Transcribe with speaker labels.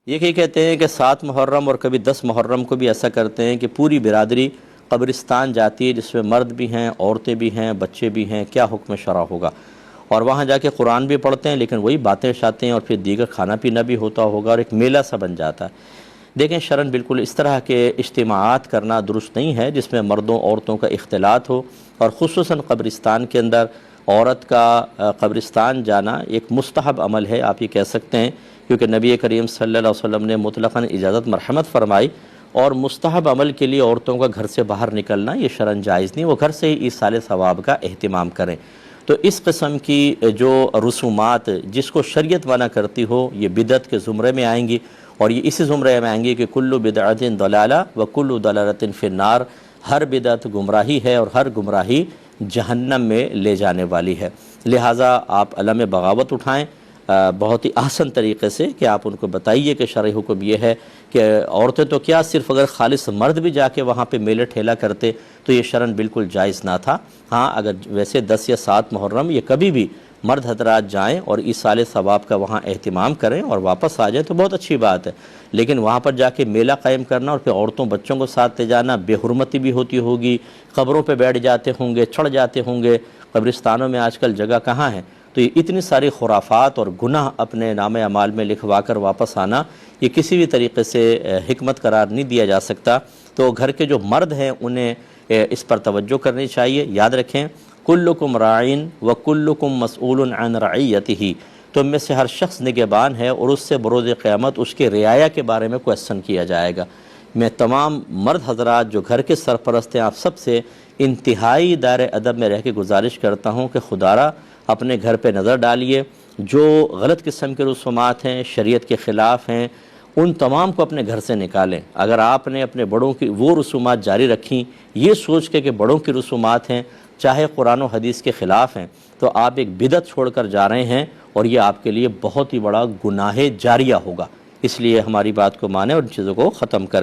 Speaker 1: یہ کہتے ہیں کہ 7 محرم اور کبھی 10 محرم کو بھی ایسا کرتے ہیں کہ پوری برادری قبرستان جاتی ہے، جس میں مرد بھی ہیں، عورتیں بھی ہیں، بچے بھی ہیں، کیا حکم شرع ہوگا؟ اور وہاں جا کے قرآن بھی پڑھتے ہیں، لیکن وہی باتیں شاتے ہیں اور پھر دیگر کھانا پینا بھی ہوتا ہوگا اور ایک میلہ سا بن جاتا ہے۔ دیکھیں شرعاً بالکل اس طرح کے اجتماعات کرنا درست نہیں ہے جس میں مردوں عورتوں کا اختلاط ہو، اور خصوصاً قبرستان کے اندر عورت کا قبرستان جانا ایک مستحب عمل ہے، آپ یہ کہہ سکتے ہیں، کیونکہ نبی کریم صلی اللہ علیہ وسلم نے مطلقاً اجازت مرحمت فرمائی، اور مستحب عمل کے لیے عورتوں کا گھر سے باہر نکلنا یہ شرعاً جائز نہیں، وہ گھر سے ہی ایصال ثواب کا اہتمام کریں۔ تو اس قسم کی جو رسومات جس کو شریعت منع کرتی ہو یہ بدعت کے زمرے میں آئیں گی، اور یہ اسی زمرے میں آئیں گی کہ کل بدعت ضلالہ و کل ضلالۃ فی النار، ہر بدعت گمراہی ہے اور ہر گمراہی جہنم میں لے جانے والی ہے۔ لہٰذا آپ علم بغاوت اٹھائیں بہت ہی احسن طریقے سے، کہ آپ ان کو بتائیے کہ شرعی حکم یہ ہے کہ عورتیں تو کیا، صرف اگر خالص مرد بھی جا کے وہاں پہ میلہ ٹھیلا کرتے تو یہ شرعاً بالکل جائز نہ تھا۔ ہاں اگر ویسے 10 یا 7 محرم یہ کبھی بھی مرد حضرات جائیں اور ایصال ثواب کا وہاں اہتمام کریں اور واپس آ جائیں تو بہت اچھی بات ہے، لیکن وہاں پر جا کے میلہ قائم کرنا اور پھر عورتوں بچوں کو ساتھ لے جانا بے حرمتی بھی ہوتی ہوگی، قبروں پہ بیٹھ جاتے ہوں گے، چڑھ جاتے ہوں گے، قبرستانوں میں آج کل جگہ کہاں ہے، تو یہ اتنی ساری خرافات اور گناہ اپنے نام اعمال میں لکھوا کر واپس آنا یہ کسی بھی طریقے سے حکمت قرار نہیں دیا جا سکتا۔ تو گھر کے جو مرد ہیں انہیں اس پر توجہ کرنی چاہیے۔ یاد رکھیں کلکم راعین و کلکم مسئول عن رعیتہ، تم میں سے ہر شخص نگہبان ہے اور اس سے بروز قیامت اس کے رعایا کے بارے میں کوسچن کیا جائے گا۔ میں تمام مرد حضرات جو گھر کے سرپرست ہیں آپ سب سے انتہائی دائرہ ادب میں رہ کے گزارش کرتا ہوں کہ خدارا اپنے گھر پہ نظر ڈالیے، جو غلط قسم کے رسومات ہیں، شریعت کے خلاف ہیں، ان تمام کو اپنے گھر سے نکالیں۔ اگر آپ نے اپنے بڑوں کی وہ رسومات جاری رکھیں یہ سوچ کے کہ بڑوں کی رسومات ہیں چاہے قرآن و حدیث کے خلاف ہیں، تو آپ ایک بدعت چھوڑ کر جا رہے ہیں اور یہ آپ کے لیے بہت ہی بڑا گناہ جاریہ ہوگا۔ اس لیے ہماری بات کو مانیں اور ان چیزوں کو ختم کریں۔